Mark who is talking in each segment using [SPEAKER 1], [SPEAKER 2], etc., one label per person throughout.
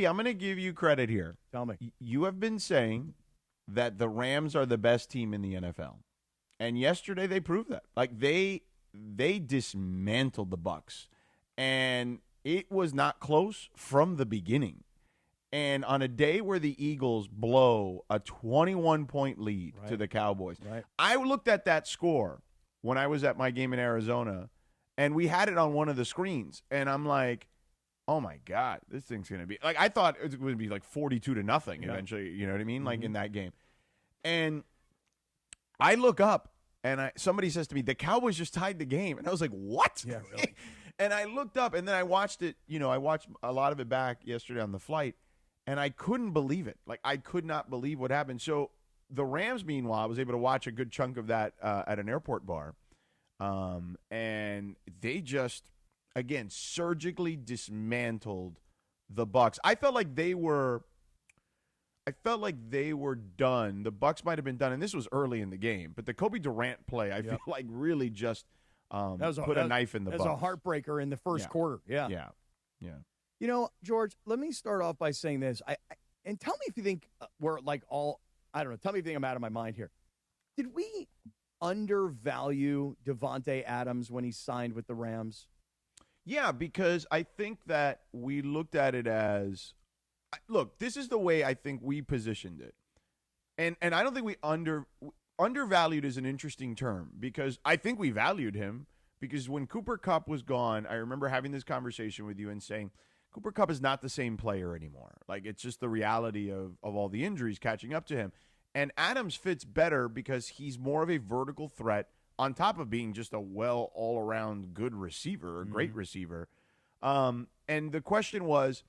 [SPEAKER 1] I'm going to give you credit here.
[SPEAKER 2] Tell me.
[SPEAKER 1] You have been saying that the Rams are the best team in the NFL. And yesterday they proved that. Like they dismantled the Bucs. And it was not close from the beginning. And on a day where the Eagles blow a 21-point lead to the Cowboys, I looked at that score when I was at my game in Arizona, and we had it on one of the screens. And I'm like, oh, my God, this thing's going to be – like I thought it would be like 42-0 eventually, you know what I mean, like in that game. And I look up, and somebody says to me, the Cowboys just tied the game. And I was like, what?
[SPEAKER 2] Yeah, really.
[SPEAKER 1] And I looked up, and then I watched it. I watched a lot of it back yesterday on the flight. And I couldn't believe it. Like, I could not believe what happened. So the Rams, meanwhile, I was able to watch a good chunk of that at an airport bar. And they just, again, surgically dismantled the Bucs. I felt like they were done. The Bucs might have been done, and this was early in the game. But the Kobe Durant play, I feel like really just put a knife in the Bucs.
[SPEAKER 2] That was a heartbreaker in the first quarter. Yeah. You know, George, let me start off by saying this. And tell me if you think we're like I don't know. Tell me if you think I'm out of my mind here. Did we undervalue Davante Adams when he signed with the Rams?
[SPEAKER 1] Yeah, because I think that we looked at it as, look, this is the way I think we positioned it. And I don't think we undervalued is an interesting term because I think we valued him because when Cooper Kupp was gone, I remember having this conversation with you and saying, Cooper Kupp is not the same player anymore. Like, it's just the reality of all the injuries catching up to him. And Adams fits better because he's more of a vertical threat on top of being just a all-around good receiver, a great receiver. And the question was,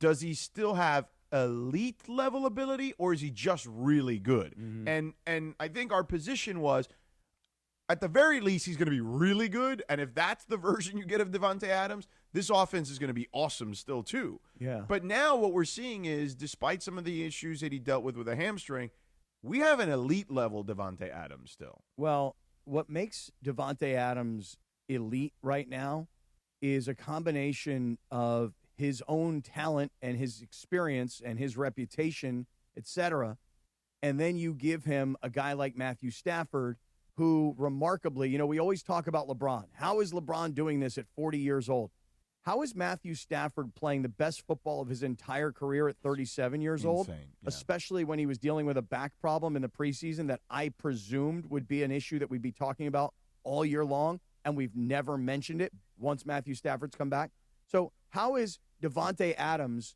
[SPEAKER 1] does he still have elite-level ability, or is he just really good? And I think our position was, at the very least, he's going to be really good. And if that's the version you get of Davante Adams, this offense is going to be awesome still, too.
[SPEAKER 2] Yeah.
[SPEAKER 1] But now what we're seeing is, despite some of the issues that he dealt with a hamstring, we have an elite-level Davante Adams still.
[SPEAKER 2] Well, what makes Davante Adams elite right now is a combination of his own talent and his experience and his reputation, etc. And then you give him a guy like Matthew Stafford, who remarkably, we always talk about LeBron. How is LeBron doing this at 40 years old? How is Matthew Stafford playing the best football of his entire career at 37 years old?
[SPEAKER 1] Yeah.
[SPEAKER 2] Especially when he was dealing with a back problem in the preseason that I presumed would be an issue that we'd be talking about all year long, and we've never mentioned it once Matthew Stafford's come back. So how is Davante Adams,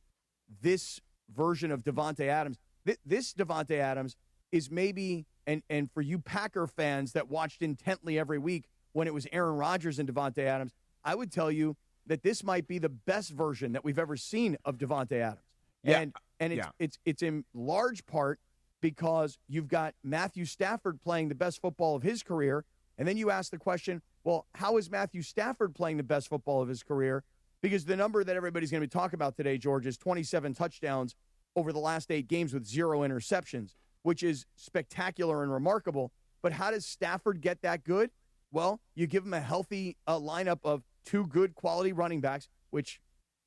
[SPEAKER 2] this version of Davante Adams, this Davante Adams is maybe, and for you Packer fans that watched intently every week when it was Aaron Rodgers and Davante Adams, I would tell you that this might be the best version that we've ever seen of Davante Adams.
[SPEAKER 1] Yeah.
[SPEAKER 2] And it's in large part because you've got Matthew Stafford playing the best football of his career, and then you ask the question, well, how is Matthew Stafford playing the best football of his career? Because the number that everybody's going to be talking about today, George, is 27 touchdowns over the last 8 games with 0 interceptions, which is spectacular and remarkable. But how does Stafford get that good? Well, you give him a healthy lineup of 2 good quality running backs, which,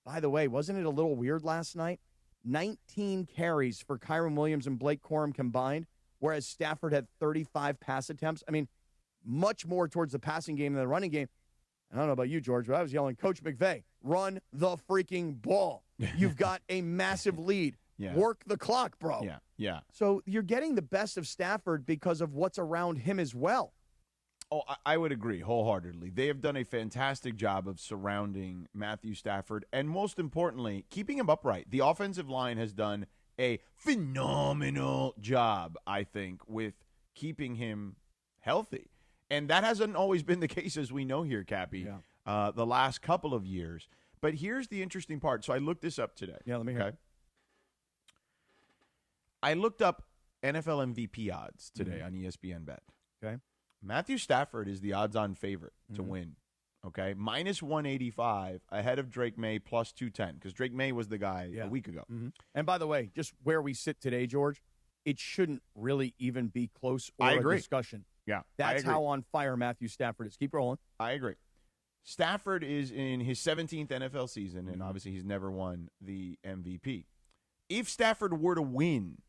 [SPEAKER 2] by the way, wasn't it a little weird last night? 19 carries for Kyren Williams and Blake Corum combined, whereas Stafford had 35 pass attempts. I mean, much more towards the passing game than the running game. I don't know about you, George, but I was yelling, Coach McVay, run the freaking ball. You've got a massive lead.
[SPEAKER 1] Yeah.
[SPEAKER 2] Work the clock, bro.
[SPEAKER 1] Yeah.
[SPEAKER 2] So you're getting the best of Stafford because of what's around him as well.
[SPEAKER 1] Oh, I would agree wholeheartedly. They have done a fantastic job of surrounding Matthew Stafford and, most importantly, keeping him upright. The offensive line has done a phenomenal job, I think, with keeping him healthy. And that hasn't always been the case, as we know here, Cappy, the last couple of years. But here's the interesting part. So I looked this up today.
[SPEAKER 2] Yeah, let me hear it.
[SPEAKER 1] I looked up NFL MVP odds today on ESPN Bet.
[SPEAKER 2] Okay.
[SPEAKER 1] Matthew Stafford is the odds-on favorite to win. Okay, minus 185 ahead of Drake May plus 210 because Drake May was the guy a week ago.
[SPEAKER 2] And by the way, just where we sit today, George, it shouldn't really even be close or
[SPEAKER 1] I agree.
[SPEAKER 2] a discussion.
[SPEAKER 1] Yeah,
[SPEAKER 2] That's how on fire Matthew Stafford is. Keep rolling.
[SPEAKER 1] I agree. Stafford is in his 17th NFL season, and obviously he's never won the MVP. If Stafford were to win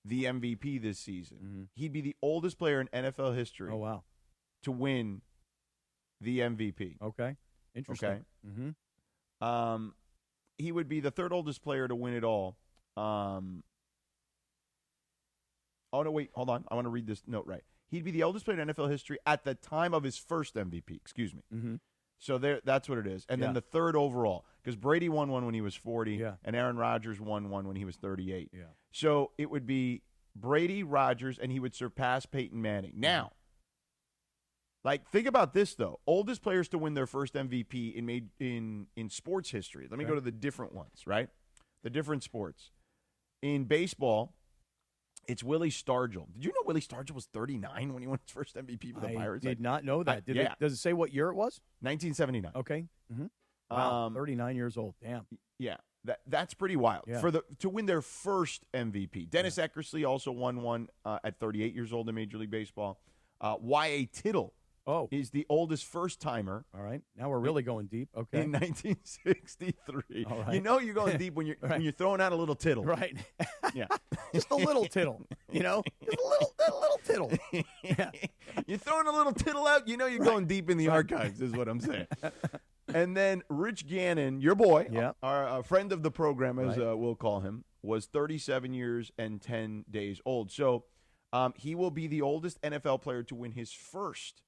[SPEAKER 1] the MVP this season, he'd be the oldest player in NFL history to win the MVP.
[SPEAKER 2] Okay. Interesting.
[SPEAKER 1] Okay. He would be the third oldest player to win it all. Oh, no, wait. Hold on. I want to read this note right. He'd be the oldest player in NFL history at the time of his first MVP. Excuse me. So that's what it is. And then the third overall, because Brady won one when he was 40, and Aaron Rodgers won one when he was 38.
[SPEAKER 2] Yeah.
[SPEAKER 1] So it would be Brady, Rodgers, and he would surpass Peyton Manning. Now, think about this, though. Oldest players to win their first MVP in sports history. Let me go to the different ones, right? The different sports. In baseball, it's Willie Stargell. Did you know Willie Stargell was 39 when he won his first MVP for the Pirates?
[SPEAKER 2] I did not know that. Does it say what year it was?
[SPEAKER 1] 1979.
[SPEAKER 2] Okay. Wow, 39 years old. Damn.
[SPEAKER 1] Yeah, that's pretty wild.
[SPEAKER 2] Yeah.
[SPEAKER 1] To win their first MVP. Dennis Eckersley also won one at 38 years old in Major League Baseball. Y.A. Tittle is the oldest first-timer.
[SPEAKER 2] All right. Now we're really going deep. Okay.
[SPEAKER 1] In 1963.
[SPEAKER 2] All right.
[SPEAKER 1] You know you're going deep when you're throwing out a little tittle.
[SPEAKER 2] Right.
[SPEAKER 1] Yeah.
[SPEAKER 2] Just a little tittle, Just a little tittle. Yeah.
[SPEAKER 1] You're throwing a little tittle out, you know you're going deep in the archives, is what I'm saying. And then Rich Gannon, your boy, our friend of the program, as we'll call him, was 37 years and 10 days old. So he will be the oldest NFL player to win his first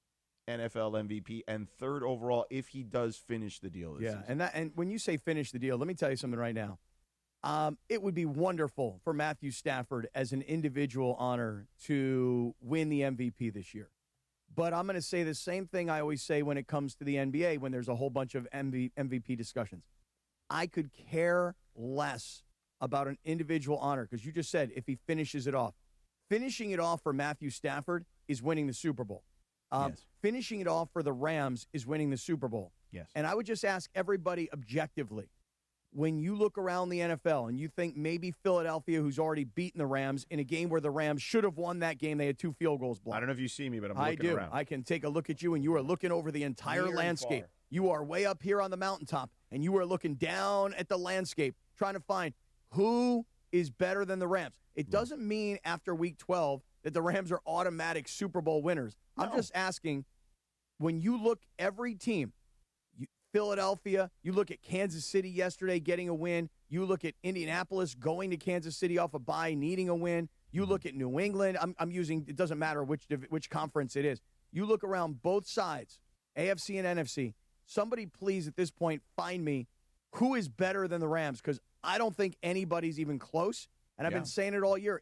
[SPEAKER 1] NFL MVP and third overall if he does finish the deal this season.
[SPEAKER 2] And when you say finish the deal, let me tell you something right now. It would be wonderful for Matthew Stafford as an individual honor to win the MVP this year. But I'm going to say the same thing I always say when it comes to the NBA when there's a whole bunch of MVP discussions. I could care less about an individual honor because you just said if he finishes it off. Finishing it off for Matthew Stafford is winning the Super Bowl. Finishing it off for the Rams is winning the Super Bowl.
[SPEAKER 1] Yes.
[SPEAKER 2] And I would just ask everybody objectively, when you look around the NFL and you think maybe Philadelphia, who's already beaten the Rams in a game where the Rams should have won that game, they had 2 field goals blocked.
[SPEAKER 1] I don't know if you see me, but I'm looking around.
[SPEAKER 2] I can take a look at you, and you are looking over the entire landscape. You are way up here on the mountaintop, and you are looking down at the landscape, trying to find who is better than the Rams. It doesn't mean after Week 12 that the Rams are automatic Super Bowl winners. No. I'm just asking, when you look every team, Philadelphia, you look at Kansas City yesterday getting a win. You look at Indianapolis going to Kansas City off a bye, needing a win. You look at New England. I'm using, it doesn't matter which conference it is. You look around both sides, AFC and NFC. Somebody please at this point find me who is better than the Rams, because I don't think anybody's even close. And I've been saying it all year.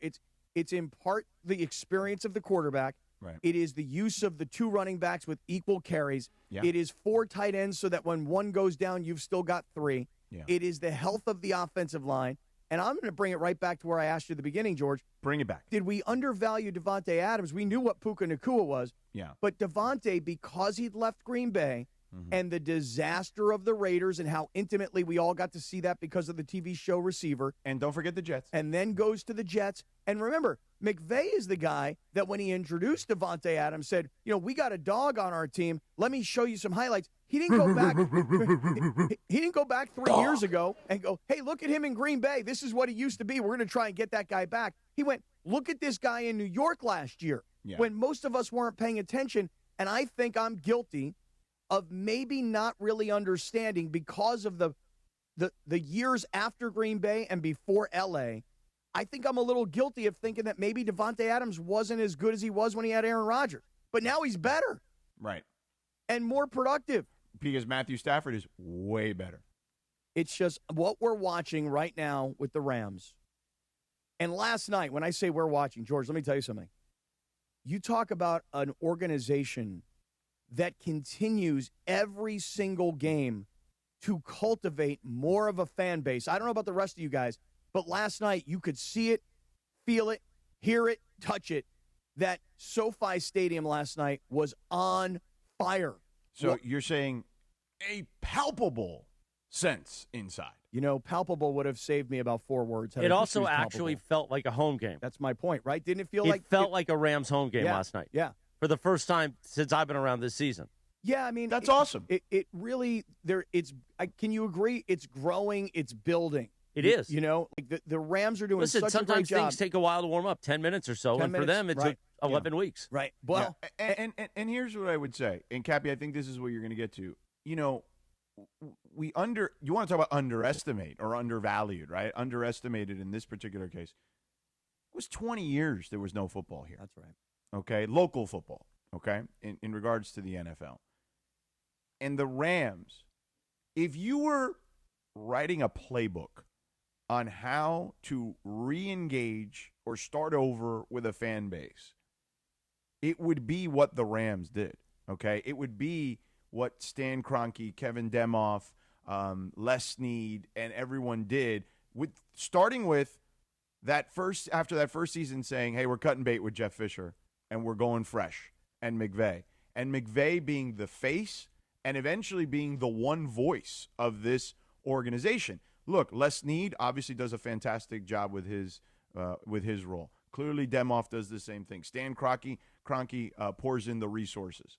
[SPEAKER 2] It's in part the experience of the quarterback.
[SPEAKER 1] Right.
[SPEAKER 2] It is the use of the 2 running backs with equal carries.
[SPEAKER 1] Yeah.
[SPEAKER 2] It is 4 tight ends so that when one goes down, you've still got 3.
[SPEAKER 1] Yeah.
[SPEAKER 2] It is the health of the offensive line. And I'm going to bring it right back to where I asked you at the beginning, George.
[SPEAKER 1] Bring it back.
[SPEAKER 2] Did we undervalue Davante Adams? We knew what Puka Nacua was.
[SPEAKER 1] Yeah.
[SPEAKER 2] But Davante, because he'd left Green Bay and the disaster of the Raiders and how intimately we all got to see that because of the TV show Receiver.
[SPEAKER 1] And don't forget the Jets.
[SPEAKER 2] And then goes to the Jets. And remember, McVay is the guy that when he introduced Davante Adams said, we got a dog on our team. Let me show you some highlights. He didn't go back. He didn't go back 3 years ago and go, hey, look at him in Green Bay. This is what he used to be. We're going to try and get that guy back. He went, look at this guy in New York last year when most of us weren't paying attention. And I think I'm guilty of maybe not really understanding because of the years after Green Bay and before L.A., I think I'm a little guilty of thinking that maybe Davante Adams wasn't as good as he was when he had Aaron Rodgers. But now he's better.
[SPEAKER 1] Right.
[SPEAKER 2] And more productive.
[SPEAKER 1] Because Matthew Stafford is way better.
[SPEAKER 2] It's just what we're watching right now with the Rams. And last night, when I say we're watching, George, let me tell you something. You talk about an organization that continues every single game to cultivate more of a fan base. I don't know about the rest of you guys, but last night you could see it, feel it, hear it, touch it. That SoFi Stadium last night was on fire.
[SPEAKER 1] So you're saying a palpable sense inside.
[SPEAKER 2] Palpable would have saved me about 4 words.
[SPEAKER 3] It also actually felt like a home game.
[SPEAKER 2] That's my point, right? Didn't it feel
[SPEAKER 3] it
[SPEAKER 2] like
[SPEAKER 3] felt like a Rams home game last night?
[SPEAKER 2] Yeah.
[SPEAKER 3] For the first time since I've been around this season.
[SPEAKER 2] Yeah, I mean,
[SPEAKER 1] that's awesome.
[SPEAKER 2] It really can you agree? It's growing, it's building.
[SPEAKER 3] It is.
[SPEAKER 2] You know, like the Rams are doing such a great job.
[SPEAKER 3] Sometimes things take a while to warm up, 10 minutes or so, and for them it took 11 weeks.
[SPEAKER 2] Right. Well,
[SPEAKER 1] and here's what I would say, and Cappy, I think this is what you're going to get to. You know, you want to talk about underestimate or undervalued, right? Underestimated in this particular case. It was 20 years there was no football here.
[SPEAKER 2] That's right.
[SPEAKER 1] Okay, local football. Okay, in regards to the NFL. And the Rams, if you were writing a playbook on how to re-engage or start over with a fan base, it would be what the Rams did, okay? It would be what Stan Kroenke, Kevin Demoff, Les Snead, and everyone did, starting with after that first season saying, hey, we're cutting bait with Jeff Fisher, and we're going fresh, and McVay. And McVay being the face and eventually being the one voice of this organization. Look, Les Snead obviously does a fantastic job with his role. Clearly, Demoff does the same thing. Stan Kroenke pours in the resources.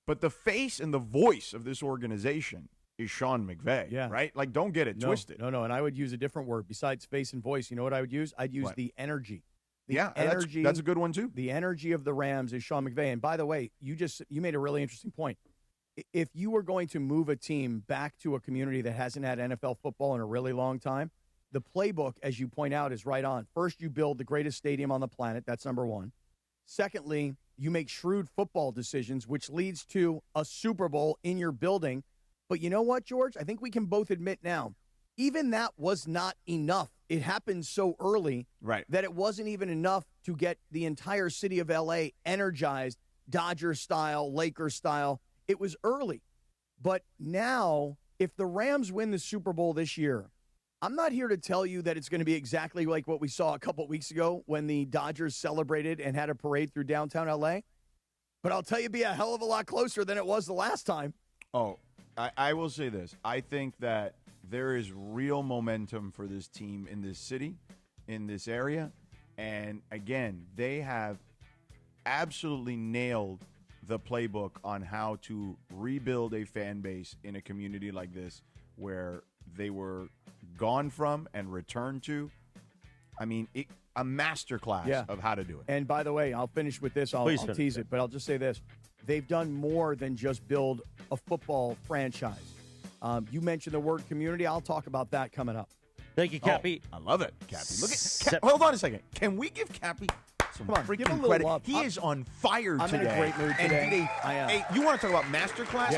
[SPEAKER 1] But the face and the voice of this organization is Sean McVay, right? Like, don't get it twisted.
[SPEAKER 2] No, and I would use a different word besides face and voice. You know what I would use? I'd use the energy.
[SPEAKER 1] Energy. That's a good one, too.
[SPEAKER 2] The energy of the Rams is Sean McVay. And by the way, you made a really interesting point. If you were going to move a team back to a community that hasn't had NFL football in a really long time, the playbook, as you point out, is right on. First, you build the greatest stadium on the planet. That's number one. Secondly, you make shrewd football decisions, which leads to a Super Bowl in your building. But you know what, George? I think we can both admit now, even that was not enough. It happened so early that it wasn't even enough to get the entire city of L.A. energized, Dodger style, Lakers style. It was early. But now, if the Rams win the Super Bowl this year, I'm not here to tell you that it's going to be exactly like what we saw a couple weeks ago when the Dodgers celebrated and had a parade through downtown L.A., but I'll tell you, it'd be a hell of a lot closer than it was the last time.
[SPEAKER 1] Oh, I will say this. I think that there is real momentum for this team in this city, in this area. And, again, they have absolutely nailed the playbook on how to rebuild a fan base in a community like this where they were gone from and returned to. I mean, a masterclass of how to do it.
[SPEAKER 2] And by the way, I'll finish with this. I'll tease it, but I'll just say this. They've done more than just build a football franchise. You mentioned the word community. I'll talk about that coming up.
[SPEAKER 3] Thank you, Cappy.
[SPEAKER 1] I love it, Cappy. Look at hold on a second. Can we give Cappy some freaking credit? He is on fire today.
[SPEAKER 2] I'm in a great mood today.
[SPEAKER 1] Hey, you want to talk about masterclass?